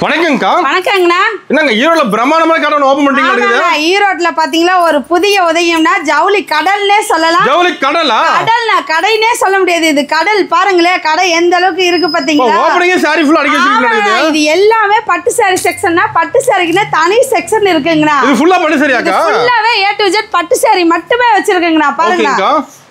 வணக்கம்க்கா. வணக்கங்கண்ணா. என்னங்க ஈரோட்ல பிரம்மாண்டமான கடை ஓபன் பண்ணிட்டீங்களா? ஈரோட்ல பாத்தீங்களா ஒரு புதிய உதயம்னா ஜவுளி கடல்னே சொல்லலாம். ஜவுளி கடலா? கடல்னா கடைனே சொல்ல முடியாது, இது கடல். பாருங்களே கடை எந்த அளவுக்கு இருக்கு பாத்தீங்களா? ஓபனிங் சாரி ஃபுல்லா அடிக்க வச்சிருக்கீங்க. இது எல்லாமே பட்டு சாரி செக்ஷன்னா, பட்டு சாரிக்குன்னா தனி செக்ஷன் இருக்குங்கண்ணா. இது ஃபுல்லா பட்டு சாரியாக்கா? ஃபுல்லாவே A to Z பட்டு சாரி மட்டுமே வச்சிருக்கீங்கண்ணா. பாருங்க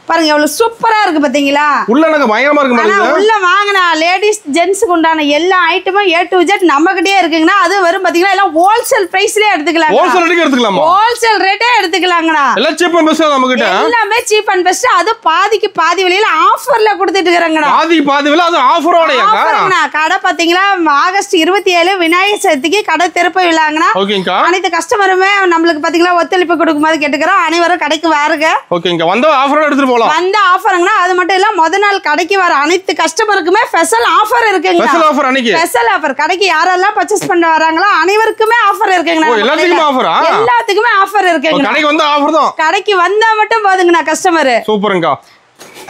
பாருங்க எவ்வளவு சூப்பரா இருக்கு பாத்தீங்களா? உள்ள எனக்கு பயங்கரமா இருக்கு மேடம். உள்ள வாங்குனா லேடிஸ் ஜென்ட்ஸ்க்கு உண்டான எல்லா ஐட்டமும் A to Z நம்மகிட்டயே இருக்குங்கண்ணா. அது வரும் பாத்தீங்களா எல்லாம் ஹோல்சேல் பிரைஸ்லயே எடுத்துக்கலாம். ஹோல்சேல் ரேட்டுக்கு எடுத்துக்கலாமா? ஹோல்சேல் ரேட்டே எடுத்துக்கலாங்கண்ணா. எல்லாம் சீப் அண்ட் பெஸ்ட் நம்மகிட்ட. எல்லாமே சீப் அண்ட் பெஸ்ட். அது பாதிக்கு பாதி விலையில ஆஃபர்ல கொடுத்துட்டு இருக்காங்கண்ணா. பாதிக்கு பாதி விலை அது ஆஃபரோடயாக்கா? ஆஃபர்ங்கண்ணா. கடை பாத்தீங்களா ஆகஸ்ட் 27 விநாயகர் சதுர்த்திக்கு கடை திறப்பு விழாங்கண்ணா. ஓகேங்கா. அனைத்து கஸ்டமருமே நம்மளுக்கு பாத்தீங்களா ஒத்துழைப்பு கொடுக்கும்போது கேட்டுக்கிறோம். அனைவரும் கடைக்கு வாருங்க. ஓகேங்கா. வந்த ஆஃபரோட எடுத்துட்டு போலாம். வந்த ஆஃபர்ங்கண்ணா. அது மட்டும் இல்ல முத நாள் கடைக்கு வர அனைத்து கஸ்டமருக்குமே ஸ்பெஷல் ஆஃபர் இருக்குங்க. ஸ்பெஷல் ஆஃபர் அன்னைக்கு. Special offer. கடைக்கு யாரெல்லாம் பர்சேஸ் பண்ண வராங்களோ அனைவருக்குமே ஆஃபர் இருக்குங்க. எல்லாத்துக்குமே ஆஃபரா? எல்லாத்துக்குமே ஆஃபர் இருக்குங்க. கடைக்கு வந்தா ஆஃபர் தான். கடைக்கு வந்தா மட்டும் போதுங்கண்ணா கஸ்டமர். சூப்பர்ங்கா.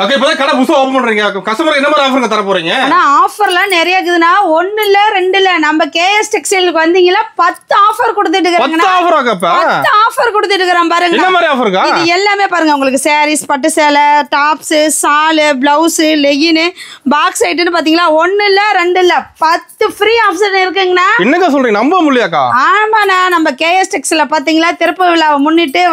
ஓகே, இப்போதான் கடை புதுசா ஓபன் பண்றீங்க. கஸ்டமருக்கு என்ன மாதிரி ஆஃபர் தர போறீங்க? ஆனா ஆஃபர்லாம் நிறைய இருக்குதுன்னா, ஒண்ணு இல்ல ரெண்டு இல்ல. நம்ம KS டெக்ஸ்டைலுக்கு வந்தீங்களா 10 ஆஃபர் கொடுத்துட்டு இருக்காங்க. 10 ஆஃபராக்கா? 10 ஆஃபர் கொடுத்துட்டு இருக்காங்க பாருங்க. என்ன மாதிரி ஆஃபர்க்கா? இது எல்லாமே பாருங்க உங்களுக்கு சாரீஸ், பட்டு சேலை, tops, shawl, blouse, legging, box ஐட்டம்னு பாத்தீங்களா ஒண்ணு இல்ல ரெண்டு இல்ல 10 ஃப்ரீ ஆப்ஷன் இருக்குங்கண்ணா. என்னங்க சொல்றீங்க? நம்ப முடியலையாக்கா? ஆமாண்ணா. நம்ம KS டெக்ஸ்டைல பாத்தீங்களா திறப்பு விழாவை முன்னிட்டு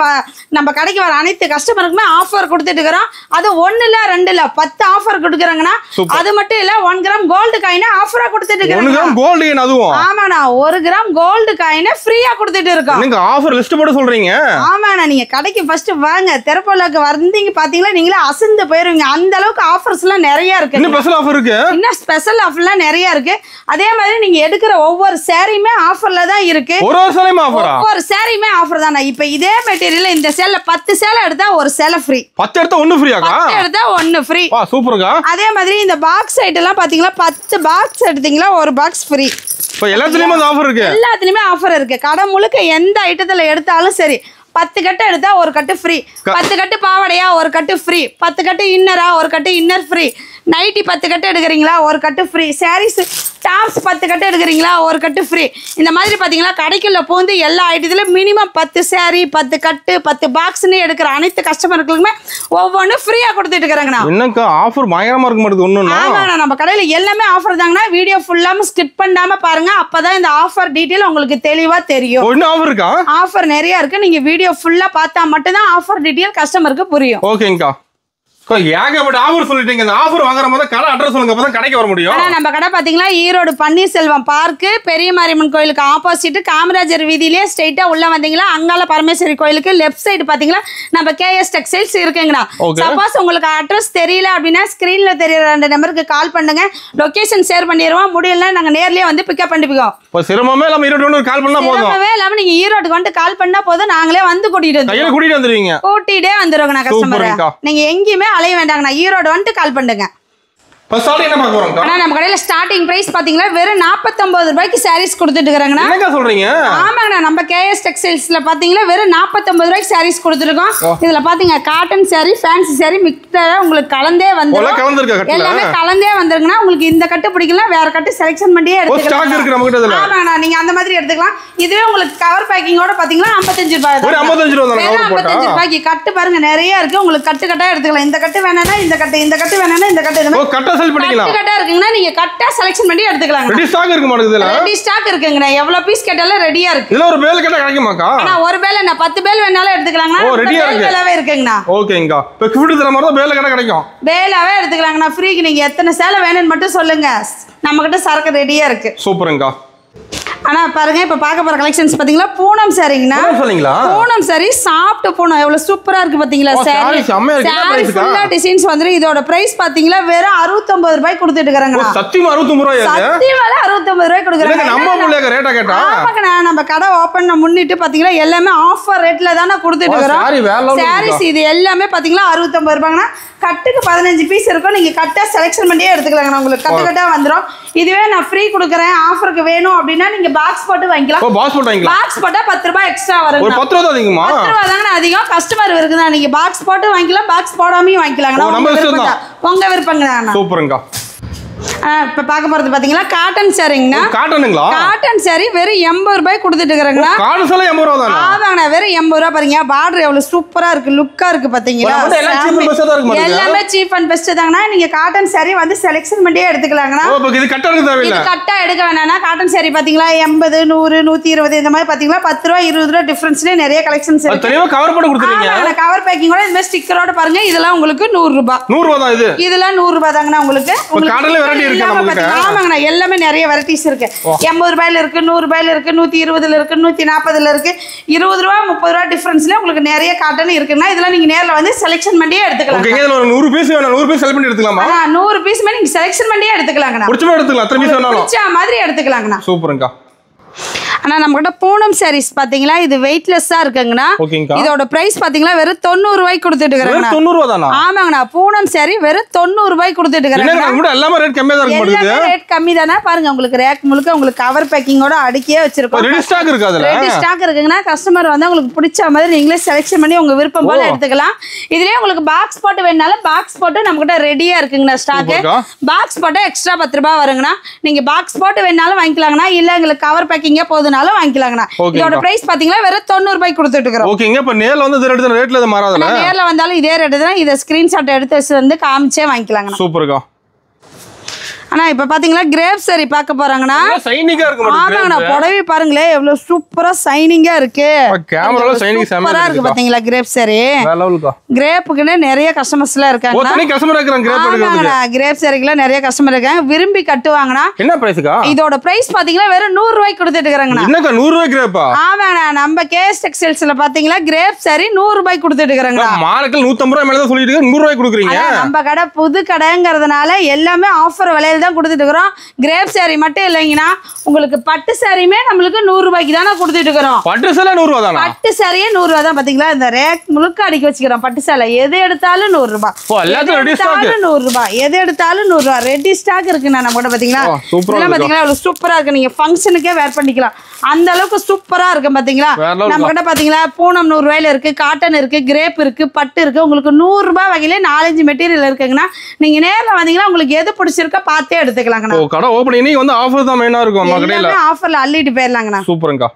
நம்ம கடைக்கு வர அனைத்து கஸ்டமருக்குமே ஆஃபர் கொடுத்துட்டு இருக்கிறோம். அது ஒண்ணு இல்ல ரெண்டு இல்ல 10 ஆஃபர் கொடுக்குறாங்கண்ணா. அது மட்டும் இல்ல 1 கிராம் கோல்டு காயினை ஆஃபரா கொடுத்துட்டு இருக்காங்க. 1 கிராம் கோல்டு காயின் அதுவும்? ஆமாண்ணா. 1 கிராம் கோல்டு காயினை ஃப்ரீயா கொடுத்துட்டு இருக்கோம். நீங்க ஆஃபர் லிஸ்ட் போட்டு சொல்றீங்க? ஆமாண்ணா. நீங்க கடைக்கு ஃபர்ஸ்ட் வாங்க. திறப்புலாக்கு வந்தீங்க பாத்தீங்களா நீங்களே அசந்து போயிருவீங்க. அந்த அளவுக்கு ஆஃபர்ஸ் எல்லாம் நிறைய இருக்கு. இன்னும் ஸ்பெஷல் ஆஃபர் இருக்கு. இன்னும் ஸ்பெஷல் ஆஃபர்லாம் நிறைய இருக்கு. அதே மாதிரி நீங்க எடுக்கிற ஒவ்வொரு சாரியுமே ஆஃபர்ல தான் இருக்கு. ஒரு சாரியுமே ஆஃபரா? ஒவ்வொரு சாரியுமே ஆஃபர் தானா. இப்போ இதே மெட்டீரியல் இந்த சேல்ல 10 சேலை எடுத்தா ஒரு சேலை ஃப்ரீ. 10 எடுத்தா 1 ஃப்ரீயாக்கா? 10 எடுத்தா 1 ஃப்ரீ. வா சூப்பர்க்கா. அதே மாதிரி இந்த பாக்ஸ் ஐட்டம்லாம் பாத்தீங்களா 10 பாக்ஸ் எடுத்தீங்களா ஒரு பாக்ஸ் ஃப்ரீ. இப்போ எல்லாத்துலயுமே ஆஃபர் இருக்கு. எல்லாத்துலயுமே ஆஃபர் இருக்கு. கடை முழுக்க எந்த ஐட்டத்துல எடுத்தாலும் சரி 10 கட்டு எடுத்தா ஒரு கட்டு ஃப்ரீ. 10 கட்டு பாவாடையா ஒரு கட்டு ஃப்ரீ. 10 கட்டு இன்னரா ஒரு கட்டு இன்னர் ஃப்ரீ. நைட்டி 10 கட்டு எடுக்கிறீங்களா ஒரு கட்டு ஃப்ரீ. சாரீஸ் டாப்ஸ் 10 கட்டு எடுக்கிறீங்களா ஒரு கட்டு ஃப்ரீ. இந்த மாதிரி பார்த்தீங்களா கடைக்குள்ள போந்து எல்லா ஐட்டத்திலும் மினிமம் 10 சாரி 10 கட்டு 10 பாக்ஸ்ன்னு எடுக்கிற அனைத்து கஸ்டமர்களுக்குமே ஒவ்வொன்றும் ஃப்ரீயாக கொடுத்துட்டு இருக்கிறாங்கண்ணா. என்னக்கா ஆஃபர் பயங்கரமா இருக்க மாட்டேங்குது ஒன்றும்? ஆமாண்ணா. நம்ம கடையில் எல்லாமே ஆஃபர் தாங்கண்ணா. வீடியோ ஃபுல்லாமல் ஸ்கிப் பண்ணாம பாருங்க. அப்பதான் இந்த ஆஃபர் டீட்டெயில் உங்களுக்கு தெளிவா தெரியும். என்ன ஆஃபர் இருக்கா? ஆஃபர் நிறைய இருக்கு. நீங்க வீடியோ ஃபுல்லா பார்த்தா மட்டும்தான் ஆஃபர் டீட்டெயில் கஸ்டமருக்கு புரியும். ஓகேங்கா. ஏகப்பட்ட ஆஃபர் சொல்லிட்டீங்க. இந்த ஆஃபர் வாங்குற போது கடை அட்ரஸ் சொல்லுங்க, அப்பதான் கடைக்கு வர முடியும். ஆனா நம்ம கடை பாத்தீங்களா ஈரோடு பன்னீர்செல்வம் பார்க்கு பெரிய மாரியம்மன் கோயிலுக்கு ஆப்போசிட் காமராஜர் வீதியிலே ஸ்ட்ரைட்டா உள்ள வந்தீங்களா அங்கால பரமேஸ்வரி கோயிலுக்கு லெஃப்ட் சைடு பாத்தீங்களா நம்ம KS டெக்ஸ்டைல்ஸ் இருக்குங்கண்ணா. சப்போஸ் உங்களுக்கு அட்ரஸ் தெரியல அப்படின்னா ஸ்கிரீன்ல தெரியற 2 நம்பருக்கு கால் பண்ணுங்க. லொகேஷன் ஷேர் பண்ணிடுவோம். முடியல நாங்க நேர்லயே வந்து பிக்கப் பண்ணிப்போம். இப்போ சிரமமே இல்லாம ஈரோடு வந்து கால் பண்ணா போதும். சிரமமே இல்லாம நீங்க ஈரோடுக்கு வந்து கால் பண்ணா போதும். நாங்களே வந்து கூட்டிட்டு வந்துருவீங்க. கூட்டிட்டே வந்துருவோங்கண்ணா கஸ்டமர். நீங்க எங்கேயுமே அலைய வேண்டாங்கண்ணா. ஈரோடு வந்துட்டு கால் பண்ணுங்க. ஆனா நம்ம கடையில ஸ்டார்டிங் பிரைஸ் பாத்தீங்களா வெறும் 49 ரூபாய்க்கு சாரீஸ் கொடுத்துட்டு இருக்காங்கண்ணா. என்னங்க சொல்றீங்க? ஆமாங்கண்ணா. நம்ம KS டெக்ஸ்டைல்ஸ்ல பாத்தீங்களா வெறும் 49 ரூபாய்க்கு சாரீஸ் கொடுத்துருக்கோம். இதுல பாத்தீங்க காட்டன் சாரி ஃபேன்சி சாரி மிக்ஸ்டா உங்களுக்கு கலந்தே வந்துரும். எல்லாமே கலந்தே வந்துருங்கண்ணா. உங்களுக்கு இந்த கட்டு பிடிக்கலாம் வேற கட்டு செலக்ஷன் பண்ணியே எடுத்துக்கலாம். ஆமாங்கண்ணா. நீங்க அந்த மாதிரி எடுத்துக்கலாம். இதுவே உங்களுக்கு கவர் பேக்கிங்கோட பாத்தீங்களா 55 ரூபாய். 55 ரூபாய்க்கு கட்டு பாருங்க நிறைய இருக்கு. உங்களுக்கு கட்டு கட்டா எடுத்துக்கலாம். இந்த கட்டு வேணானா இந்த கட்டு, இந்த கட்டு வேணானா இந்த கட்டு. கட்டா இருக்குங்கண்ணா. நீங்க கட்டா செலக்ஷன் பண்ணி எடுத்துக்கலாம். ரெடி ஸ்டாக் இருக்கு மாட்டேங்குதுல? ரெடி ஸ்டாக் இருக்குங்கண்ணா. எவ்வளவு பீஸ் கேட்டாலும் ரெடியா இருக்கு. இதுல ஒரு பேல் கேட்டா கிடைக்குமாக்கா? அண்ணா ஒரு பேல் என்ன 10 பேல் வேணாலும் எடுத்துக்கலாங்கண்ணா. ஓ ரெடியா இருக்கு. பேலாவே இருக்குங்கண்ணா. ஓகேங்கா. இப்போ கிஃப்ட் தர மாதிரி தான் பேல் கேட்டா கிடைக்கும். பேலாவே எடுத்துக்கலாங்கண்ணா. ஃப்ரீக்கு நீங்க எத்தனை சேலை வேணும்னு மட்டும் சொல்லுங்க. நம்ம கிட்ட சரக்கு ரெடியா இருக்கு. சூப்பர்ங்கா. ஆனா பாருங்க இப்ப பார்க்க போற கலெக்ஷன்ஸ் பாத்தீங்களா பூனம் சாரிங்கண்ணா. பூனம் சாரி சாஃப்ட் பூனம் எவ்வளவு சூப்பரா இருக்கு பாத்தீங்களா. சாரி ஃபுல்லா டிசைன்ஸ் வந்துரும். இதோட பிரைஸ் பாத்தீங்களா வெறும் 69 ரூபாய் கொடுத்துட்டு இருக்காங்க. சத்தியமா 69 ரூபாய்? சத்தியமால 69 ரூபாய் கொடுக்குறாங்க. நம்ம ஊர்ல ரேட்டா கேட்டா? ஆமாங்கண்ணா. நம்ம கடை ஓபன் முன்னிட்டு பாத்தீங்களா எல்லாமே ஆஃபர் ரேட்ல தானே கொடுத்துட்டு இருக்கோம். சாரீஸ் இது எல்லாமே பாத்தீங்களா 69 ரூபாய்னா. கட்டுக்கு 15 பீஸ் இருக்கும். நீங்க கட்டா செலக்ஷன் பண்ணியே எடுத்துக்கலாங்க. உங்களுக்கு கட்டு கட்டா வந்துரும். இதுவே நான் ஃப்ரீ கொடுக்குறேன் ஆஃபருக்கு வேணும் அப்படின்னா நீங்க பாக்ஸ் போட்டு வாங்கிக்கலாம். பாக்ஸ் போட்டா 10 ரூபாய் எக்ஸ்ட்ரா வரும். 10 ரூபாய் அதிகமா? 10 ரூபாய் தாங்க அதிகம். கஸ்டமர் இருக்குதா நீங்க பாக்ஸ் போட்டு வாங்கிக்கலாம். பாக்ஸ் போடாமயும் வாங்கிக்கலாங்க. உங்க விருப்பங்க. சூப்பர்ங்கா. இப்ப பார்க்க போறது பாத்தீங்களா காட்டன் சாரிங்கண்ணா. காட்டனுங்களா? காட்டன் சாரி வெறும் 80 ரூபாய் கொடுத்துட்டு இருக்கிறாங்கண்ணா. காட்டன் சாரி 80 ரூபாய் தானா? ஆமாங்கண்ணா, வெறும் 80 ரூபாய். பாருங்க பார்டர் எவ்வளவு சூப்பரா இருக்கு, லுக்கா இருக்கு பாத்தீங்களா? எல்லாமே சீப் அண்ட் பெஸ்ட் தாங்கண்ணா. நீங்க காட்டன் சாரி வந்து செலக்ஷன் பண்ணியே எடுத்துக்கலாங்கண்ணா. இது கட்டா எடுக்க தேவையில்லை. இது கட்டா எடுக்க வேணாம்னா காட்டன் சாரி பாத்தீங்களா 80, 100, 120 இந்த மாதிரி பாத்தீங்களா 10 ரூபாய் 20 ரூபாய் டிஃபரன்ஸ்ல நிறைய கலெக்ஷன்ஸ் இருக்கு. தெளிவா கவர் பண்ணி கொடுத்துறீங்க. கவர் பேக்கிங்கோட இந்த ஸ்டிக்கரோட பாருங்க. இதெல்லாம் உங்களுக்கு 100 ரூபாய். 100 ரூபாய் தான் இது. இதெல்லாம் 100 ரூபாய் தாங்கண்ணா உங்களுக்கு. காட்டன்ல வெரைட்டி இருக்கு நமக்கு. ஆமாங்கண்ணா, எல்லாமே நிறைய வெரைட்டிஸ் இருக்கு. 80 ரூபாயில இருக்கு, 100 ரூபாயில இருக்கு, 120ல இருக்கு, 140ல இருக்கு. 20 ரூபாய் 30 ரூபாய் டிஃபரன்ஸ்ல உங்களுக்கு நிறைய காட்டன் இருக்குன்னா இதெல்லாம் நீங்க நேர்ல வந்து செலக்ஷன் பண்ணியே எடுத்துக்கலாம். ஓகே, இதுல ஒரு 100 பீஸ் வேணும். 100 பீஸ் செலக்ட் பண்ணி எடுத்துக்கலாமா? 100 பீஸ் நீங்க செலக்ஷன் பண்ணியே எடுத்துக்கலாங்கண்ணா. புடிச்ச எடுத்துக்கலாம். எத்தனை பீஸ் வேணாலும் புடிச்ச மாதிரி எடுத்துக்கலாங்கண்ணா. சூப்பர்ங்கா. ஆனா நம்ம கிட்ட பூனம் சாரீஸ் பாத்தீங்களா இது வெயிட்லெஸ்ஸா இருக்குங்கண்ணா. இதோட பிரைஸ் பாத்தீங்களா வெறும் 90 ரூபாய்க்கு கொடுத்துட்டு இருக்காங்க. 90 ரூபாய் தானா? ஆமாங்கண்ணா, பூனம் சாரி வெறும் 90 ரூபாய்க்கு கொடுத்துட்டு இருக்காங்க. எல்லாமே ரேட் கம்மியா தான் இருக்கு. எல்லாமே ரேட் கம்மி தானே. பாருங்க உங்களுக்கு ரேக் முழுக்க உங்களுக்கு கவர் பேக்கிங்கோட அடுக்கியே வச்சிருக்கோம். ரெடி ஸ்டாக் இருக்கு. அதுல ரெடி ஸ்டாக் இருக்குங்கண்ணா. கஸ்டமர் வந்து உங்களுக்கு பிடிச்ச மாதிரி நீங்களே செலக்ஷன் பண்ணி உங்க விருப்பம் போல எடுத்துக்கலாம். இதுலயே உங்களுக்கு பாக்ஸ் போட்டு வேணாலும் பாக்ஸ் போட்டு நம்ம கிட்ட ரெடியா இருக்குங்கண்ணா ஸ்டாக். பாக்ஸ் போட்டு எக்ஸ்ட்ரா 10 ரூபாய் வருங்கண்ணா. நீங்க பாக்ஸ் போட்டு வேணாலும் வாங்கிக்கலாங்கண்ணா. இல்ல உங்களுக்கு கவர் பேக்கிங்கே போதுனாலும் வாங்கிக்கலாங்கண்ணா. இதோட பிரைஸ் பாத்தீங்களா வெறும் 90 ரூபாய்க்கு கொடுத்துட்டு இருக்கோம். ஓகேங்க. இப்ப நேர்ல வந்து ரேட்ல எது மாறாதல? நேர்ல வந்தாலும் இதே ரேட் தான். இத ஸ்கிரீன்ஷாட் எடுத்து வந்து காமிச்சே வாங்கிக்கலாங்கண்ணா. சூப்பர்க்கா. ஆனா இப்ப பாத்தீங்களா கிரேப் சாரி பார்க்க போறாங்கண்ணா. ஷைனிங்கா இருக்கு மேடம். ஆமாங்கண்ணா, புடவை பாருங்களே எவ்வளவு சூப்பரா ஷைனிங்கா இருக்கு. கேமரால ஷைனிங் சூப்பரா இருக்கு பாத்தீங்களா கிரேப் சாரி. வேற லெவல்க்கா. கிரேப்புக்குன்னு நிறைய கஸ்டமர்ஸ் எல்லாம் இருக்காங்க. ஒருத்தனே கஸ்டமர் இருக்காங்க கிரேப் எடுக்கிறதுக்கு. கிரேப் சாரிக்குல நிறைய கஸ்டமர் இருக்காங்க, விரும்பி கட்டுவாங்கண்ணா. என்ன பிரைஸ்க்கா? இதோட பிரைஸ் பாத்தீங்களா வெறும் 100 ரூபாய்க்கு கொடுத்துட்டு இருக்காங்கண்ணா. என்னக்கா 100 ரூபாய் கிரேப்பா? ஆமாங்கண்ணா, நம்ம கேஎஸ் டெக்ஸ்டைல்ஸ்ல பாத்தீங்களா கிரேப் சாரி 100 ரூபாய்க்கு கொடுத்துட்டு இருக்காங்கண்ணா. மார்க்கெட்ல 150 ரூபாய் மேல தான் சொல்லிட்டு இருக்கீங்க, 100 ரூபாய்க்கு கொடுக்குறீங்க. நம்ம கடை புது கடைங்கிறதுனால எல்லாமே ஆஃபர் விலையில தான் கொடுத்துட்டு இருக்கோம். கிரேப் சாரி மட்டும் இல்லைங்கண்ணா, உங்களுக்கு பட்டு சாரியுமே நம்மளுக்கு 100 ரூபாய்க்கு தானே கொடுத்துட்டு இருக்கிறோம். பட்டு சேலை 100 ரூபாய் தானா? பட்டு சாரியே 100 ரூபாய் தான். பாத்தீங்களா இந்த ரேக் முழுக்க அடிக்க வச்சுக்கிறோம். பட்டு சேலை எது எடுத்தாலும் 100 ரூபாய். 100 ரூபாய். எது எடுத்தாலும் 100 ரூபாய். ரெடி ஸ்டாக் இருக்குண்ணா நம்ம கூட. பாத்தீங்களா இதெல்லாம் பாத்தீங்களா எவ்வளவு சூப்பரா இருக்கு. நீங்க ஃபங்க்ஷனுக்கே வேர் பண்ணிக்கலாம். அந்த அளவுக்கு சூப்பரா இருக்கு. பாத்தீங்களா நம்ம கிட்ட பாத்தீங்களா பூனம் 100 ரூபாயில இருக்கு, காட்டன் இருக்கு, கிரேப் இருக்கு, பட்டு இருக்கு. உங்களுக்கு 100 ரூபாய் வகையில 4-5 மெட்டீரியல் இருக்குங்கண்ணா. நீங்க நேர்ல வந்தீங்கன்னா உங்களுக்கு எது பிடிச்சிருக்கா பார்த்தே எடுத்துக்கலாங்கண்ணா. கடை ஓபனிங் வந்து ஆஃபர் தான் மெயினா இருக்கும். நம்ம கடையில ஆஃபர்ல அள்ளிட்டு போயிரலாங்கண்ணா. சூப்பர்ங்கா.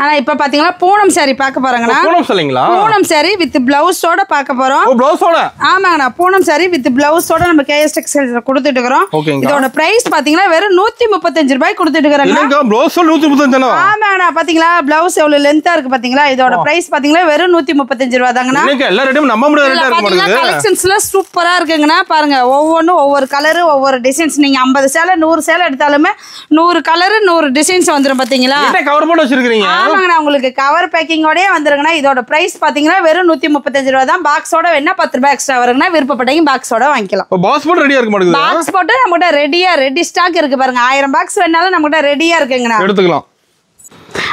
ஆனா இப்ப பாத்தீங்களா பூனம் சாரி பார்க்க போறாங்கண்ணா. பூனம் சாரிங்களா? பூனம் சாரி வித் பிளவுஸோட பார்க்க போறோம். பிளவுஸோட? ஆமாங்கண்ணா, பூனம் சாரி வித் பிளவுஸோட நம்ம கேஎஸ் டெக்ஸ்டைல்ஸ்ல கொடுத்துட்டு இருக்கோம். இதோட பிரைஸ் பாத்தீங்களா வெறும் 135 ரூபாய் கொடுத்துட்டு இருக்காங்க. என்னங்க பிளவுஸ் 135 தானா? ஆமாங்கண்ணா, பாத்தீங்களா பிளவுஸ் எவ்வளவு லெந்தா இருக்கு பாத்தீங்களா. இதோட பிரைஸ் பாத்தீங்களா வெறும் 135 ரூபாய் தாங்கண்ணா. நீங்க எல்லா ரேட்டும் நம்ப முடியாத ரேட்டா இருக்கு பாருங்க. கலெக்ஷன்ஸ்ல சூப்பரா இருக்குங்கண்ணா. பாருங்க ஒவ்வொன்றும் ஒவ்வொரு கலர் ஒவ்வொரு டிசைன்ஸ். நீங்க 50 சேலை 100 சேலை எடுத்தாலுமே 100 கலர் 100 டிசைன்ஸ் வந்துரும் பாத்தீங்களா. என்ன கவர் போட்டு வச்சிருக்கீங்க? ஆமாங்கண்ணா, உங்களுக்கு கவர் பேக்கிங்கோடயே வந்துருங்கண்ணா. இதோட பிரைஸ் பாத்தீங்கன்னா வெறும் 135 ரூபாய் தான். பாக்ஸோட வேணா 10 ரூபாய் எக்ஸ்ட்ரா வருங்கண்ணா. விருப்பப்பட்டீங்க பாக்ஸோட வாங்கிக்கலாம். பாக்ஸ் போட்டு ரெடியா இருக்கு மாட்டேங்குது. பாக்ஸ் போட்டு நம்மகிட்ட ரெடியா ரெடி ஸ்டாக் இருக்கு பாருங்க. 1000 பாக்ஸ் வேணாலும் நம்மகிட்ட ரெடியா இருக்குங்கண்ணா. எடுத்துக்கலாம்.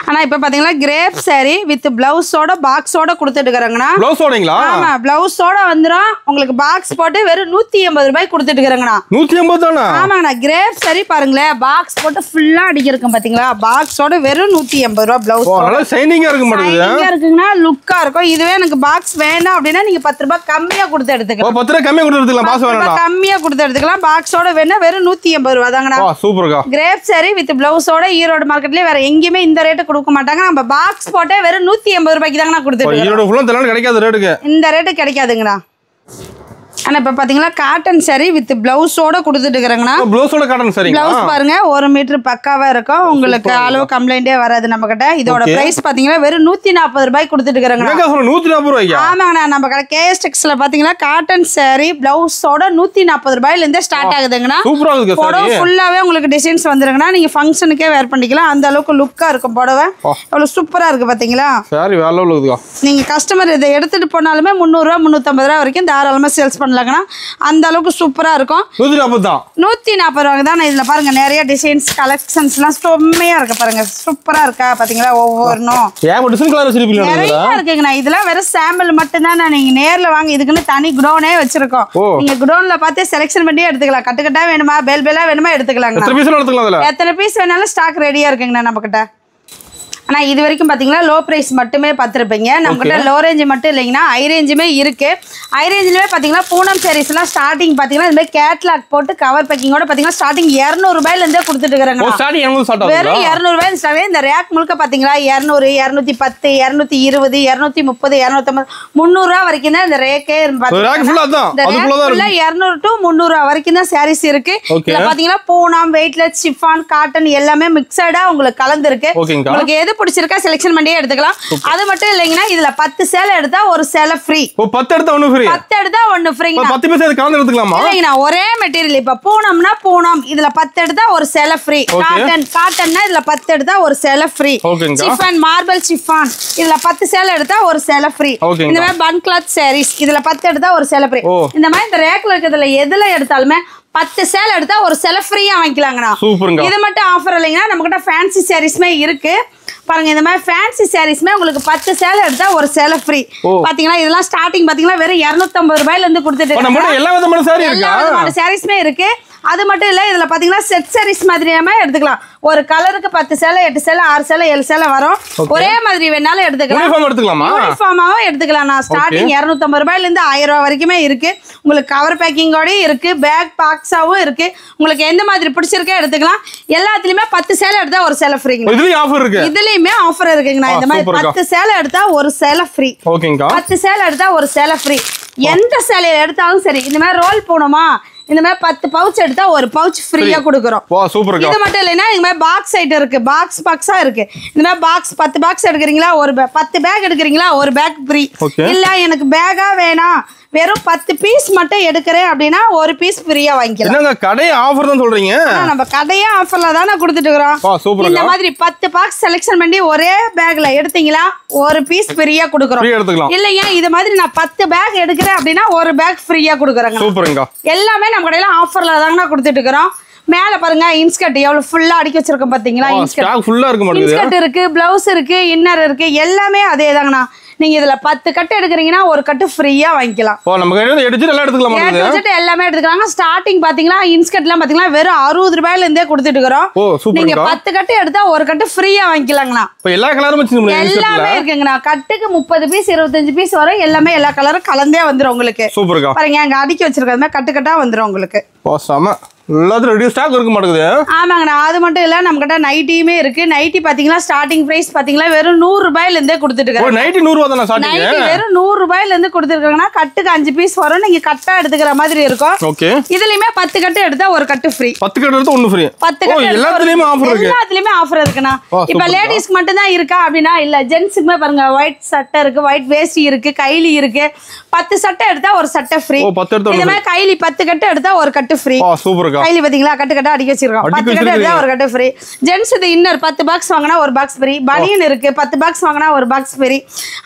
ஆனா இப்ப பாத்தீங்கன்னா கிரேப் சாரி வித் பிளவுஸோட பாக்ஸோட கொடுத்துட்டு இருக்காங்கண்ணா. பிளவுஸோடங்களா? ஆமா, பிளவுஸோட வந்துரும். உங்களுக்கு பாக்ஸ் போட்டு வெறும் 180 ரூபாய் கொடுத்துட்டு இருக்காங்கண்ணா. 180 தானா? ஆமாங்கண்ணா, கிரேப் சாரி பாருங்களேன் பாக்ஸ் போட்டு ஃபுல்லா அடிக்கிருக்கும் பாத்தீங்களா. பாக்ஸோட வெறும் 180 ரூபாய். பிளவுஸ் நல்லா ஷைனிங்கா இருக்கு மாட்டேங்குது. ஷைனிங்கா இருக்குங்கண்ணா, லுக்கா இருக்கும். இதுவே எனக்கு பாக்ஸ் வேணாம் அப்படின்னா நீங்க 10 ரூபாய் கம்மியா கொடுத்து எடுத்துக்கலாம். 10 ரூபாய் கம்மியா கொடுத்து எடுத்துக்கலாம். பாக்ஸ் வேணாம் கம்மியா கொடுத்து எடுத்துக்கலாம். பாக்ஸோட வேணா வெறும் 180 ரூபாய் தாங்கண்ணா. சூப்பர்க்கா. கிரேப் சாரி வித் பிளவுஸோட ஈரோடு மார்க்கெட்லயே வேற எங்கேயுமே இந்த ரேட் கொடுக்க மாட்டாங்க. நம்ம பாக்ஸ் போட்டே வெறும் 180 ரூபாய்க்கு தாங்கண்ணா கொடுத்துட்டு. ஈரோடு ஃபுல்லா தெரியல கிடைக்காத ரேட்டுக்கு. இந்த ரேட்டு கிடைக்காதுங்கண்ணா. ஆனா இப்ப பாத்தீங்களா காட்டன் சாரி வித் பிளவுஸோட கொடுத்துட்டு இருக்காங்கண்ணா. பிளவுஸோட காட்டன் சாரி. பிளவுஸ் பாருங்க 1 மீட்டர் பக்காவா இருக்கும். உங்களுக்கு அளவு கம்ப்ளைண்டே வராது நம்ம கிட்ட. இதோட பிரைஸ் பாத்தீங்கன்னா வெறும் 140 ரூபாய் கொடுத்துட்டு இருக்காங்கண்ணா. 140 ரூபாய்க்கு? ஆமாங்கண்ணா, நம்ம கடை கேஎஸ் டெக்ஸ்டைல்ஸ்ல பாத்தீங்கன்னா காட்டன் சாரி பிளவுஸோட 140 ரூபாயில இருந்தே ஸ்டார்ட் ஆகுதுங்கண்ணா. சூப்பரா இருக்கு. புடவை ஃபுல்லாவே உங்களுக்கு டிசைன்ஸ் வந்துருங்கண்ணா. நீங்க ஃபங்க்ஷனுக்கே வேர் பண்ணிக்கலாம். அந்த அளவுக்கு லுக்கா இருக்கும் புடவை. எவ்வளவு சூப்பரா இருக்கு பாத்தீங்களா. சாரி வேற லெவல்ல இருக்குங்க. நீங்க கஸ்டமர் இதை எடுத்துட்டு போனாலுமே 300 ரூபாய் 350 ரூபாய் வரைக்கும் தாராளமா சேல்ஸ் பண்ணலாங்கண்ணா. அந்த அளவுக்கு சூப்பரா இருக்கும். 140 தான். 140 ரூபாய் தான். இதுல பாருங்க நிறைய டிசைன்ஸ் கலெக்ஷன்ஸ்லாம் செம்மையா இருக்கு பாருங்க. சூப்பரா இருக்கா பாத்தீங்களா. ஒவ்வொன்றும் டிசைன் கலர் வச்சிருப்பீங்க. நிறைய இருக்குங்கண்ணா. இதெல்லாம் வெறும் சாம்பிள் மட்டும் தான். நீங்க நேர்ல வாங்க. இதுக்குன்னு தனி குடோனே வச்சிருக்கோம். நீங்க குடோன்ல பார்த்து செலக்ஷன் பண்ணி எடுத்துக்கலாம். கட்டுக்கட்டா வேணுமா பேல் பேலா வேணுமா எடுத்துக்கலாங்க. எத்தனை பீஸ் எடுத்துக்கலாம்? எத்தனை பீஸ் வேணாலும் ஸ்டாக் ரெடியா இருக்குங்கண்ணா நம்ம கிட்ட. ஆனா இது வரைக்கும் பாத்தீங்கன்னா லோ பிரைஸ் மட்டுமே பார்த்திருப்பீங்க. நம்ம கிட்ட லோ ரேஞ்ச் மட்டும் இல்லைங்கன்னா ஹை ரேஞ்சுமே இருக்கு. ஹை ரேஞ்சிலே பாத்தீங்கன்னா பூனம் சாரீஸ் எல்லாம் ஸ்டார்டிங் பாத்தீங்கன்னா இந்த மாதிரி கேட்லாக் போட்டு கவர் பேக்கிங்கோட பாத்தீங்கன்னா ஸ்டார்டிங் 200 ரூபாயில இருந்தே கொடுத்துட்டு இருக்காங்க. வெறும் 200 ரூபாய் ஸ்டார்ட். இந்த ரேக் முழுக்க பாத்தீங்களா 200, 210, 220, 230, 250, 300 ரூபாய் வரைக்கும் தான் இந்த ரேக்கே ஃபுல்லா 200 to 300 ரூபாய் வரைக்கும் தான் சாரீஸ் இருக்கு. இதுல பாத்தீங்கன்னா பூனம், வெயிட்லெஸ், ஷிஃபான், காட்டன் எல்லாமே மிக்சடா உங்களுக்கு கலந்து இருக்கு. உங்களுக்கு எது பிடிச்சிருக்கா செலக்ஷன் பண்ணியே எடுத்துக்கலாம். அது மட்டும் இல்லைங்கன்னா இதுல 10 சேலை எடுத்தா ஒரு சேலை ஃப்ரீ. 10 எடுத்தா 1 ஃப்ரீ. 10 எடுத்தா 1 ஃப்ரீ. 10 பீஸ் கலந்து எடுத்துக்கலாமா? இல்லைங்கண்ணா ஒரே மெட்டீரியல். இப்ப பூனம்னா பூனம் இதுல 10 எடுத்தா ஒரு சேலை ஃப்ரீ. காட்டன்னா இதுல 10 எடுத்தா ஒரு சேலை ஃப்ரீ. ஷிஃபான், மார்பிள் ஷிஃபான் இதுல 10 சேலை எடுத்தா ஒரு சேலை ஃப்ரீ. இந்த மாதிரி பன் கிளாத் சாரீஸ் இதுல 10 எடுத்தா ஒரு சேலை ஃப்ரீ. இந்த மாதிரி இந்த ரேக்ல இருக்கிறதுல எதுல எடுத்தாலுமே 10 சேலை எடுத்தா ஒரு சேலை ஃப்ரீயா வாங்கிக்கலாங்கண்ணா. இது மட்டும் ஆஃபர் இல்லைங்கன்னா நம்ம கிட்ட ஃபேன்சி சாரீஸ்மே இருக்கு. பாருங்க இந்த மாதிரி ஃபேன்சி சாரீஸ்மே உங்களுக்கு 10 சேலை எடுத்தா ஒரு சேலை ஃப்ரீ. பாத்தீங்கன்னா இதெல்லாம் ஸ்டார்டிங் பாத்தீங்கன்னா வெறும் 250 ரூபாயில இருந்து கொடுத்துட்டு இருக்காங்க. எல்லா விதமான சாரீஸ்மே இருக்கு. அது மட்டும் இல்ல இதுல பாத்தீங்கன்னா செட் சாரீஸ் மாதிரியாம எடுத்துக்கலாம். ஒரு கலருக்கு 10 சேலை, 8 சேலை, 6 சேலை, 7 சேலை வரும். ஒரே மாதிரி வேணாலும் எடுத்துக்கலாம். யூனிஃபார்மாவும் எடுத்துக்கலாம். நான் ஸ்டார்டிங் 250 ரூபாயில இருந்து 1000 ரூபாய் வரைக்குமே இருக்கு. உங்களுக்கு கவர் பேக்கிங்கோட இருக்கு, பேக் பாக்ஸாவும் இருக்கு. உங்களுக்கு எந்த மாதிரி பிடிச்சிருக்கோ எடுத்துக்கலாம். எல்லாத்துலயுமே 10 சேலை எடுத்தா ஒரு சேலை ஃப்ரீ. இதுலயுமே ஆஃபர் இருக்குங்கண்ணா. இந்த மாதிரி 10 சேலை எடுத்தா ஒரு சேலை ஃப்ரீ. 10 சேலை எடுத்தா ஒரு சேலை ஃப்ரீ. எந்த சேலையை எடுத்தாலும் சரி. இந்த மாதிரி ரோல் போனோமா இந்த மாதிரி 10 பவுச் எடுத்தா ஒரு பவுச் ஃப்ரீயா கொடுக்குறோம். இது மட்டும் இல்லைன்னா இந்த மாதிரி பாக்ஸ் ஐட்டம் இருக்கு. பாக்ஸா இருக்கு. இந்த மாதிரி பாக்ஸ் 10 பாக்ஸ் எடுக்கிறீங்களா ஒரு 10 பேக் எடுக்கிறீங்களா ஒரு பேக் ஃப்ரீ. இல்ல எனக்கு பேக்கா வேணாம் வெறும் 10 பீஸ் மட்டும் எடுக்கிறேன் அப்படின்னா ஒரு பீஸ் ஃப்ரீயா வாங்கிக்கலாம். என்னங்க கடை ஆஃபர் தான் சொல்றீங்க? நம்ம கடையே ஆஃபர்ல தான கொடுத்துட்டு இருக்கோம். இந்த மாதிரி 10 பாக்ஸ் செலக்ஷன் பண்ணி ஒரே பேக்ல எடுத்தீங்களா ஒரு பீஸ் ஃப்ரீயா கொடுக்குறோம். இல்லையா இது மாதிரி நான் 10 பேக் எடுக்கிறேன் அப்படின்னா ஒரு பேக் ஃப்ரீயா கொடுக்குறாங்க. சூப்பர்ங்க. எல்லாமே நம்ம கடையில ஆஃபர்ல தான கொடுத்துட்டு இருக்கோம். மேல பாருங்க இன்ஸ்கர்ட் எவ்வளவு ஃபுல்லா அடுக்கி வச்சிருக்கோம் பாத்தீங்களா? இன்ஸ்கர்ட் ஃபுல்லா இருக்கு மாட்டேங்குது. இன்ஸ்கர்ட் இருக்கு, ப்ளவுஸ் இருக்கு, இன்னர் இருக்கு, எல்லாமே அதேதாங்கண்ணா. நீங்க இதுல 10 கட்டு எடுக்கிறீங்கன்னா ஒரு கட்டு ஃப்ரீயா வாங்கிக்கலாம். ஓ நம்ம கையில எடுத்துட்டு எல்லாம் எடுத்துக்கலாம் மாதிரி. எடுத்துட்டு எல்லாமே எடுத்துக்கலாங்க. ஸ்டார்டிங் பாத்தீங்களா இன்ஸ்கர்ட்லாம் பாத்தீங்களா வெறும் 60 ரூபாயில இருந்தே கொடுத்துட்டு இருக்கோம். ஓ சூப்பர். நீங்க 10 கட்டு எடுத்தா ஒரு கட்டு ஃப்ரீயா வாங்கிக்கலாங்கண்ணா. இப்போ எல்லா கலரும் வச்சிருக்கீங்க. எல்லாமே இருக்குங்கண்ணா. கட்டுக்கு 30 பீஸ் 25 பீஸ் வரும். எல்லாமே எல்லா கலரும் கலந்தே வந்துரும் உங்களுக்கு. சூப்பர்க்கா. பாருங்க அங்க அடுக்கி வச்சிருக்கறதுமே கட்டு கட்டா வந்துரும் உங்களுக்கு. ஓ செம. எல்லாத்துலயும் ரெடி ஸ்டாக் இருக்க மாட்டேங்குது. ஆமாங்கண்ணா. அது மட்டும் இல்ல நம்ம கிட்ட நைட்டியுமே இருக்கு. நைட்டி பாத்தீங்கன்னா ஸ்டார்டிங் பிரைஸ் பாத்தீங்கன்னா வெறும் 100 ரூபாயில இருந்தே கொடுத்துட்டு இருக்காங்க. நைட்டி 100 ரூபாய் தான ஸ்டார்டிங்? நைட்டி வெறும் 100 ரூபாயில இருந்து கொடுத்துருக்காங்கன்னா கட்டுக்கு 5 பீஸ் வரும். நீங்க கட்டா எடுத்துக்கிற மாதிரி இருக்கும். ஓகே. இதுலயுமே 10 கட்டு எடுத்தா ஒரு கட்டு ஃப்ரீ. 10 கட்டு எடுத்தா 1 ஃப்ரீ. 10 கட்டு எல்லாத்துலயுமே ஆஃபர் இருக்கு. எல்லாத்துலயுமே ஆஃபர் இருக்குண்ணா. இப்ப லேடிஸ்க்கு மட்டும் தான் இருக்கா அப்படினா இல்ல, ஜென்ட்ஸ்க்குமே பாருங்க ஒயிட் சட்டை இருக்கு, ஒயிட் வேஷ்டி இருக்கு, கைலி இருக்கு. 10 சட்டை எடுத்தா ஒரு சட்டை ஃப்ரீ. இந்த மாதிரி கைலி 10 கட்டு எடுத்தா ஒரு கட்டு ஃப்ரீ. சூப்பர்க்கா. கைலி பாத்தீங்களா கட்டு கட்டா அடிக்க வச்சிருக்கோம். 10 கட்டு எடுத்தா ஒரு கட்டு ஃப்ரீ. ஜென்ட்ஸ் இது இன்னர் 10 பாக்ஸ் வாங்கினா ஒரு பாக்ஸ் ஃப்ரீ. பனியன் இருக்கு 10 பாக்ஸ் வாங்கினா ஒரு பாக்ஸ் ஃப்ரீ.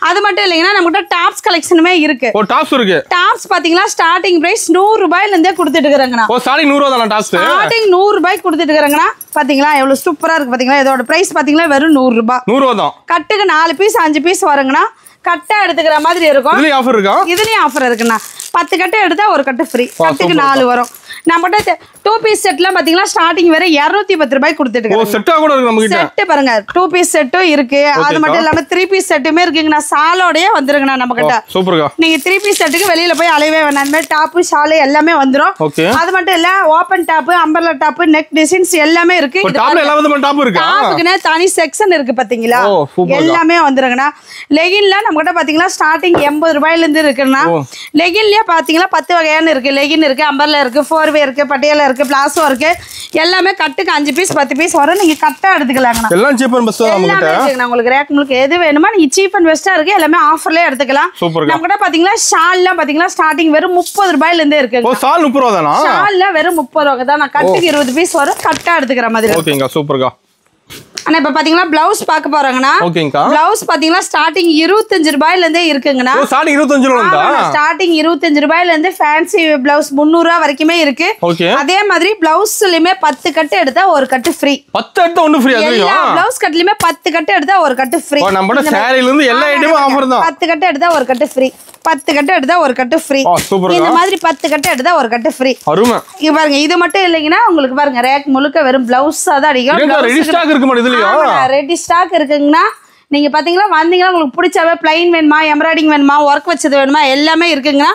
அது மட்டும் இல்லைங்கன்னா நம்மகிட்ட டாப்ஸ் கலெக்ஷனுமே இருக்கு. ஓ டாப்ஸ் இருக்கு. டாப்ஸ் பாத்தீங்களா ஸ்டார்டிங் பிரைஸ் 100 ரூபாயில இருந்தே கொடுத்துட்டு இருக்காங்கண்ணா. ஓ ஸ்டார்டிங் 100 ரூபாய் தான டாப்ஸ்? ஸ்டார்டிங் 100 ரூபாய்க்கு கொடுத்துட்டு இருக்காங்கண்ணா. பாத்தீங்களா எவ்வளவு சூப்பரா இருக்கு பாத்தீங்களா? இதோட பிரைஸ் பாத்தீங்களா வெறும் 100 ரூபாய். 100 ரூபாய் தான். கட்டுக்கு 4 பீஸ் 5 பீஸ் வருங்கண்ணா. கட்டா எடுத்துக்கிற மாதிரி இருக்கும். இதுலயும் ஆஃபர் இருக்கா? இதுலயும் ஆஃபர் இருக்குண்ணா. 10 கட்டு எடுத்தா ஒரு கட்டு ஃப்ரீ. கட்டுக்கு 4 வரும். நம்மகிட்ட 2 பீஸ் செட்லாம் பாத்தீங்கன்னா ஸ்டார்டிங் வரை 210 ரூபாய் கொடுத்துட்டு இருக்காங்க. செட்டா கூட இருக்கு நம்ம கிட்ட. செட் பாருங்க 2 பீஸ் செட்டும் இருக்கு. அது மட்டும் இல்லாம 3 பீஸ் செட்டுமே இருக்குங்கண்ணா. சாலோடயே வந்துருங்கண்ணா நம்ம கிட்ட. சூப்பர்க்கா. நீங்க 3 பீஸ் செட்டுக்கு வெளியில போய் அலையவே வேணாம். இந்த மாதிரி டாப் ஷால் எல்லாமே வந்துரும். அது மட்டும் இல்ல open top, umbrella top, neck designs எல்லாமே இருக்கு. டாப்ல எல்லா விதமான டாப் இருக்கு. டாப்புக்குனே தனி செக்ஷன் இருக்கு பாத்தீங்களா? எல்லாமே வந்துருங்கண்ணா. லெகின்ல நம்ம கிட்ட பாத்தீங்கன்னா ஸ்டார்டிங் 80 ரூபாயில இருந்து இருக்குன்னா. லெகின்லயே பாத்தீங்கன்னா 10 வகையான இருக்கு. லெகின் இருக்கு, அம்பர்லா இருக்கு, 4வே இருக்கு, பட்டியாலா இருக்கு, பிளாசோ இருக்கு. எல்லாமே கட்டுக்கு 5 பீஸ் 10 பீஸ் வரும். நீங்க கட்டா எடுத்துக்கலாங்கண்ணா. எல்லாம் சீப் அண்ட் பெஸ்ட் தான் நம்ம கிட்ட. உங்களுக்கு ரேக் உங்களுக்கு எது வேணுமோ நீங்க சீப் அண்ட் பெஸ்டா இருக்கு. எல்லாமே ஆஃபர்லயே எடுத்துக்கலாம். நம்ம கிட்ட பாத்தீங்கன்னா ஷால்லாம் பாத்தீங்கன்னா ஸ்டார்டிங் வெறும் 30 ரூபாயில இருந்தே இருக்கு. ஓ ஷால் 30 ரூபாய் தானா? ஷால்ல வெறும் 30 ரூபாய் தான். கட்டுக்கு 20 பீஸ் வரும். கட்டா எடுத்துக்கிற மாதிரி. ஓகேங்க சூப்பர்க்கா. ஆனா இப்ப பாத்தீங்கன்னா பிளவுஸ் பாக்க போறாங்கண்ணா. பிளவுஸ் பாத்தீங்கன்னா ஸ்டார்டிங் 25 ரூபாயில இருந்தே இருக்குங்கண்ணா. ஸ்டார்டிங் 25 ரூபாய். ஸ்டார்டிங் 25 ரூபாயில இருந்து ஃபேன்சி பிளவுஸ் 300 ரூபாய் வரைக்குமே இருக்கு. அதே மாதிரி பிளவுஸ்லயுமே 10 கட்டு எடுத்தா ஒரு கட்டு ஃப்ரீ. 10 எடுத்தா ஒன்னு ஃப்ரீ. எல்லா பிளவுஸ் கட்லயுமே 10 கட்டு எடுத்தா ஒரு கட்டு ஃப்ரீ. நம்மளோட சாரில இருந்து எல்லா ஐட்டமும் ஆஃபர் தான். 10 கட்டு எடுத்தா ஒரு கட்டு ஃப்ரீ. 10 கட்டு எடுத்தா ஒரு கட்டு ஃப்ரீ. இந்த மாதிரி 10 கட்டு எடுத்தா ஒரு கட்டு ஃப்ரீ. அருமை. இங்க பாருங்க இது மட்டும் இல்லைங்கன்னா உங்களுக்கு பாருங்க ரேக் முழுக்க வெறும் பிளவுஸா தான் அடிக்கும். ரெடி ஸ்டாக் இருக்கு மாட்டே இதுல. இல்லையா ரெடி ஸ்டாக் இருக்குங்கண்ணா. நீங்க பாத்தீங்களா வந்தீங்கன்னா உங்களுக்கு பிடிச்சவே பிளைன் வேணுமா எம்ப்ராய்டிங் வேணுமா ஒர்க் வச்சது வேணுமா எல்லாமே இருக்குங்கண்ணா.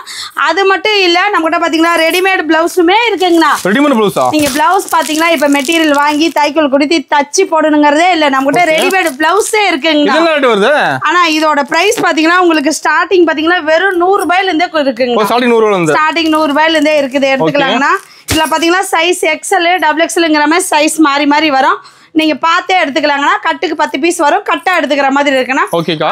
அது மட்டும் இல்ல நம்மகிட்ட பாத்தீங்கன்னா ரெடிமேட் பிளவுஸுமே இருக்குங்கண்ணா. ரெடிமேட் பிளவுஸா? நீங்க பிளவுஸ் பாத்தீங்கன்னா இப்ப மெட்டீரியல் வாங்கி தைக்கல் கொடுத்து தச்சு போடணுங்கிறதே இல்ல, நம்மகிட்ட ரெடிமேட் பிளவுஸே இருக்குங்கண்ணா. ஆனா இதோட பிரைஸ் பாத்தீங்கன்னா உங்களுக்கு ஸ்டார்டிங் பாத்தீங்கன்னா வெறும் 100 ரூபாயில இருந்தே இருக்குங்க. ஸ்டார்டிங் 100 ரூபாயில இருந்தே இருக்குது, எடுத்துக்கலாங்கண்ணா. இதுல பாத்தீங்கன்னா சைஸ் எக்ஸ்எல் டபுள் எக்ஸ்எல்ங்கிற மாதிரி சைஸ் மாறி மாறி வரும். நீங்க பார்த்தே எடுத்துக்கலாங்கன்னா கட்டுக்கு 10 பீஸ் வரும், கட்டா எடுத்துக்கிற மாதிரி இருக்குன்னா.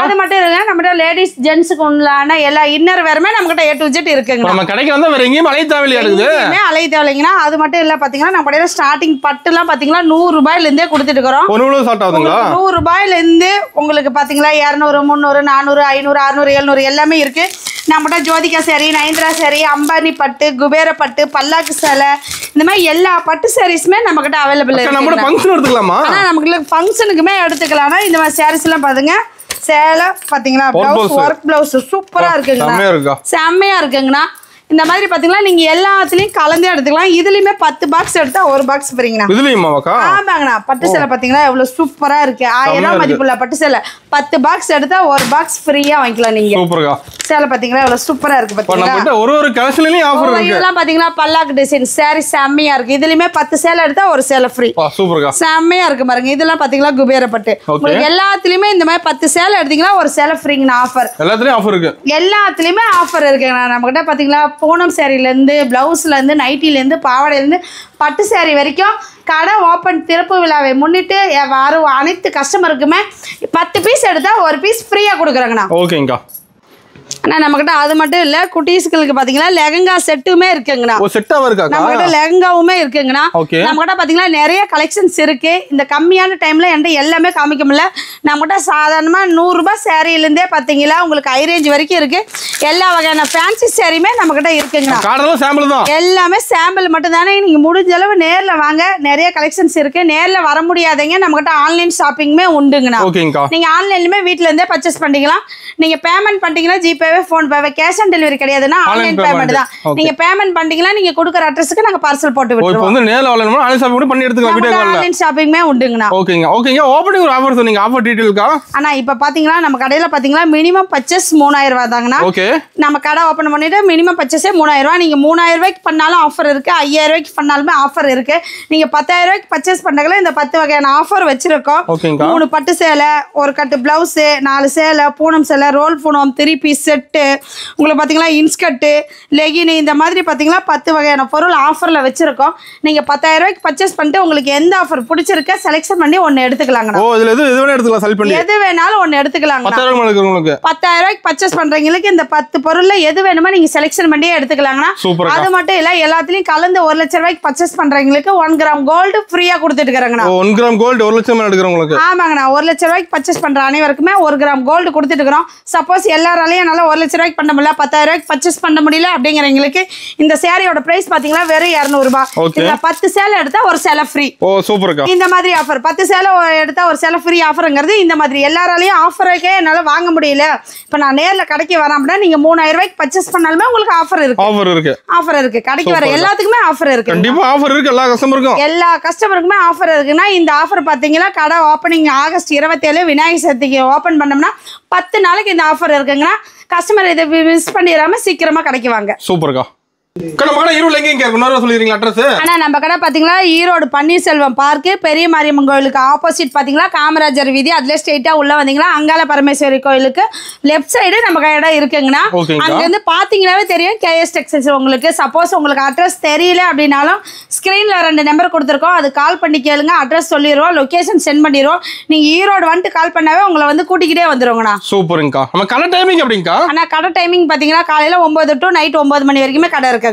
அது மட்டும் இல்ல நம்ம லேடிஸ் ஜென்ட்ஸ்க்கு உள்ளான எல்லா இன்னர் வேறுமே நம்ம கிட்ட A to Z இருக்குங்க. நம்ம கடைக்கு வந்தா வேற எங்கேயும் அலைய தேவையில்லையா? அலைய தேவையில்லைங்கன்னா அது மட்டும் இல்ல பாத்தீங்கன்னா நம்ம கடையில ஸ்டார்டிங் பட்டுலாம் பாத்தீங்கன்னா 100 ரூபாயில இருந்தே கொடுத்துட்டு இருக்கோம். 100 ரூபாயில இருந்து உங்களுக்கு பாத்தீங்களா 200 300 400 500 600 700 எல்லாமே இருக்கு. நம்மகிட்ட ஜோதிகா சாரி, நயன்தரா சாரி, அம்பானி பட்டு, குபேர பட்டு, பல்லாக்கு சேலை, இந்த மாதிரி எல்லா பட்டு சாரீஸுமே நம்ம கிட்ட அவைலபிள் இருக்கு. ஆனா நமக்கு ஃபங்க்ஷனுக்குமே எடுத்துக்கலாம்னா இந்த மாதிரி சாரீஸ் எல்லாம் பாருங்க. சேலை பாத்தீங்களா பிளவுஸ் ஒர்க் பிளவுஸ் சூப்பரா இருக்குங்கண்ணா, செம்மையா இருக்குங்கண்ணா. இந்த மாதிரி பாத்தீங்கன்னா நீங்க எல்லாத்துலயும் கலந்தே எடுத்துக்கலாம். இதுலயுமே 10 பாக்ஸ் எடுத்தா 1 பாக்ஸ் ஃப்ரீங்கண்ணா. ஆமாங்கண்ணா. பட்டு சேலை பாத்தீங்களா எவ்வளவு சூப்பரா இருக்கு. 1000 ரூபாய் மதிப்புள்ள பட்டு சேலை 10 பாக்ஸ் எடுத்தா 1 பாக்ஸ் ஃப்ரீயா வாங்கிக்கலாம் நீங்க. சேலை பாத்தீங்களா எவ்வளவு சூப்பரா இருக்கு பாத்தீங்களா. ஒரு கலெக்ஷன்லயும் ஆஃபர் இருக்கு. இதெல்லாம் பாத்தீங்கன்னா பல்லாக்கு டிசைன் சாரி செம்மையா இருக்கு. இதுலயுமே 10 சேலை எடுத்தா 1 சேலை ஃப்ரீ. செம்மையா இருக்கு பாருங்க. இதெல்லாம் பாத்தீங்களா குபேர பட்டு. உங்களுக்கு எல்லாத்துலயுமே இந்த மாதிரி 10 சேலை எடுத்தீங்கன்னா 1 சேலை ஃப்ரீங்கண்ணா. ஆஃபர் எல்லாத்துலயும் ஆஃபர் இருக்கு. எல்லாத்துலயுமே ஆஃபர் இருக்குங்கண்ணா. நம்ம கிட்ட பாத்தீங்களா பூனம் சாரில இருந்து பிளவுஸ்ல இருந்து நைட்டில இருந்து பாவாடையில இருந்து பட்டு சாரி வரைக்கும் கடை ஓப்பன் திறப்பு விழாவை முன்னிட்டு வரும் அனைத்து கஸ்டமருக்குமே 10 பீஸ் எடுத்தா 1 பீஸ் ஃப்ரீயா கொடுக்குறாங்கண்ணா. ஓகேங்கா. ஆனா நம்மகிட்ட அது மட்டும் இல்ல குட்டீஸ்களுக்கு பாத்தீங்கன்னா லெஹங்கா செட்டுமே இருக்குங்கண்ணா. நம்மகிட்ட லெஹங்காவுமே இருக்குங்கண்ணா. நம்மகிட்ட பாத்தீங்கன்னா நிறைய கலெக்ஷன்ஸ் இருக்கு. இந்த கம்மியான டைம்ல என்கிட்ட எல்லாமே காமிக்க முடியல. நம்மகிட்ட சாதாரணமா 100 ரூபாய் சாரியில இருந்தே பாத்தீங்களா உங்களுக்கு ஹை ரேஞ்ச் வரைக்கும் இருக்கு. எல்லா வகையான ஃபேன்சி சாரியுமே நம்மகிட்ட இருக்குங்கண்ணா. எல்லாமே சாம்பிள் மட்டும் தானே. நீங்க முடிஞ்ச அளவு நேர்ல வாங்க, நிறைய கலெக்ஷன்ஸ் இருக்கு. நேர்ல வர முடியாதீங்க, நம்மகிட்ட ஆன்லைன் ஷாப்பிங்குமே உண்டுங்கண்ணா. நீங்க ஆன்லைன்லயுமே வீட்டுல இருந்தே பர்ச்சேஸ் பண்ணிக்கலாம். நீங்க பேமெண்ட் பண்ணிட்டீங்கன்னா GPay PhonePe cash on delivery கிடையாதுன்னா ஆன்லைன் பேமெண்ட் தான். நீங்க பேமெண்ட் பண்ணீங்கன்னா நீங்க கொடுக்குற அட்ரஸ்க்கு நாங்க பார்சல் போட்டு விட்டுருவோம். இப்போ வந்து நேர்ல வரணும்னா ஆன்லைன் ஷாப்பிங் பண்ணி எடுத்துக்கலாம். வீடியோ கால்ல ஆன்லைன் ஷாப்பிங்மே உண்டுங்கண்ணா. ஓகேங்க. ஓபனிங் ஒரு ஆஃபர் சொன்னீங்க, ஆஃபர் டீடைல்க்கா? ஆனா இப்போ பாத்தீங்கன்னா நம்ம கடையில பாத்தீங்கன்னா மினிமம் பர்ச்சேஸ் 3000 ரூபாய் தாங்கண்ணா. நம்ம கடை ஓபன் பண்ணிட்டு மினிமம் பர்ச்சேஸே 3000 ரூபாய். நீங்க 3000 ரூபாய்க்கு பண்ணாலும் ஆஃபர் இருக்கு, 5000 ரூபாய்க்கு பண்ணாலுமே ஆஃபர் இருக்கு. நீங்க 10000 ரூபாய்க்கு பர்ச்சேஸ் பண்ணாங்களே இந்த 10 வகையான ஆஃபர் வச்சிருக்கோம். 3 பட்டு சேலை, ஒரு கட்டு பிளவுஸ், 4 சேலை, பூனம் சேலை, ரோல் பூனம், 3 பீஸ் செட்டு, உங்களுக்கு பாத்தீங்கன்னா இன்ஸ்கர்ட், லெகின், இந்த மாதிரி பாத்தீங்கன்னா 10 வகையான பொருள் ஆஃபர்ல வச்சிருக்கோம். நீங்க 10000 ரூபாய்க்கு பர்ச்சேஸ் பண்ணிட்டு உங்களுக்கு எந்த ஆஃபர் பிடிச்சிருக்க செலக்ஷன் பண்ணி ஒன்னு எடுத்துக்கலாங்க. எது வேணாலும் ஒன்னு எடுத்துக்கலாங்க. 10000 ரூபாய்க்கு பர்ச்சேஸ் பண்றவங்களுக்கு இந்த 10 பொருள்ல எது வேணுமோ நீங்க செலக்ஷன் பண்ணி எடுத்துக்கலாங்கண்ணா. அது மட்டும் இல்ல எல்லாத்துலயும் கலந்து 1 லட்சம் ரூபாய்க்கு பர்ச்சேஸ் பண்றவங்களுக்கு 1 கிராம் கோல்டு ஃப்ரீயா கொடுத்துட்டு இருக்காங்கண்ணா. 1 கிராம் கோல்டு 1 லட்சம் எடுக்கிறவங்களுக்கு. ஆமாங்கண்ணா. 1 லட்சம் ரூபாய்க்கு பர்ச்சேஸ் பண்ற அனைவருக்குமே 1 கிராம் கோல்டு கொடுத்துட்டு இருக்கிறோம். சப்போஸ் எல்லாராலையும் நல்லா 1 லட்சம் ரூபாய்க்கு பண்ண முடியல, 10000 ரூபாய்க்கு பர்ச்சேஸ் பண்ண முடியல அப்படிங்கிறவங்களுக்கு இந்த சேரியோட பிரைஸ் பாத்தீங்கன்னா வெறும் 200 ரூபாய். இதுல 10 சேலை எடுத்தா 1 சேலை ஃப்ரீ. இந்த மாதிரி ஆஃபர் 10 சேலை எடுத்தா 1 சேலை ஃப்ரீ ஆஃபர்ங்கிறது இந்த மாதிரி. எல்லாராலையும் ஆஃபருக்கே என்னால வாங்க முடியல, இப்ப நான் நேர்ல கடைக்கு வரேன் அப்படின்னா நீங்க 3000 ரூபாய்க்கு பர்ச்சேஸ் பண்ணாலுமே உங்களுக்கு ஆஃபர் இருக்கு. கடைக்கு வர எல்லாத்துக்குமே ஆஃபர் இருக்கு. கண்டிப்பா ஆஃபர் இருக்கு. எல்லா கஸ்டமருக்குமே ஆஃபர் இருக்குன்னா இந்த ஆஃபர் பாத்தீங்கன்னா கடை ஓப்பனிங் ஆகஸ்ட் 27 விநாயகர் சதுர்த்திக்கு ஓபன் பண்ணோம்னா 10 நாளைக்கு இந்த ஆஃபர் இருக்குங்கன்னா கஸ்டமர் இதை மிஸ் பண்ணிடாம சீக்கிரமா கிடைக்குவாங்க. சூப்பர்க்கா. நம்ம கடை பாத்தீங்களா ஈரோடு பன்னீர்செல்வம் பார்க்கு பெரிய மாரியம்மன் கோயிலுக்கு ஆப்போசிட் பாத்தீங்களா காமராஜர் வீதி. அதுல ஸ்ட்ரெயிட்டா உள்ள வந்தீங்கன்னா அங்காள பரமேஸ்வரி கோயிலுக்கு லெஃப்ட் சைடு நம்ம கடை இருக்குங்கண்ணா. அங்க இருந்து பாத்தீங்கன்னாவே தெரியும் கேஎஸ் டெக்ஸ்டைல்ஸ். உங்களுக்கு சப்போஸ் உங்களுக்கு அட்ரஸ் தெரியல அப்படின்னாலும் ஸ்கிரீன்ல 2 நம்பர் கொடுத்துருக்கோம், அது கால் பண்ணி கேளுங்க. அட்ரஸ் சொல்லிடுவோம், லொகேஷன் சென்ட் பண்ணிடுவோம். நீங்க ஈரோடு வந்துட்டு கால் பண்ணாவே உங்களை வந்து கூட்டிக்கிட்டே வந்துருவோங்கண்ணா. சூப்பருங்கக்கா. நம்ம கடை டைமிங் எப்படிங்கக்கா? ஆனா கடை டைமிங் பாத்தீங்கன்னா காலையில 9 to நைட் 9 மணி வரைக்குமே கடை இருக்குங்கண்ணா.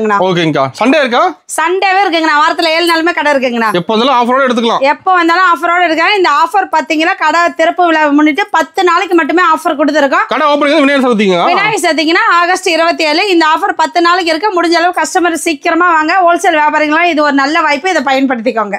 சண்டே இருக்கா? சண்டேவே இருக்குங்கண்ணா. வாரத்துல 7 நாளுமே கடை இருக்குங்கண்ணா. எப்போ வந்தாலும் ஆஃபரோட எடுத்துக்கலாம். எப்போ வந்தாலும் ஆஃபரோட எடுக்கலாம். இந்த ஆஃபர் பாத்தீங்கன்னா கடை திறப்பு விழா முன்னிட்டு 10 நாளைக்கு மட்டுமே ஆஃபர் கொடுத்துருக்கோம். கடை ஓபனிங் விநாயகர் சதுர்த்திங்கன்னா ஆகஸ்ட் 27. இந்த ஆஃபர் 10 நாளைக்கு இருக்கு. முடிஞ்ச அளவு கஸ்டமர் சீக்கிரமா வாங்க. ஹோல்சேல் வியாபாரிகளா இது ஒரு நல்ல வாய்ப்பு, இதை பயன்படுத்திக்கோங்க.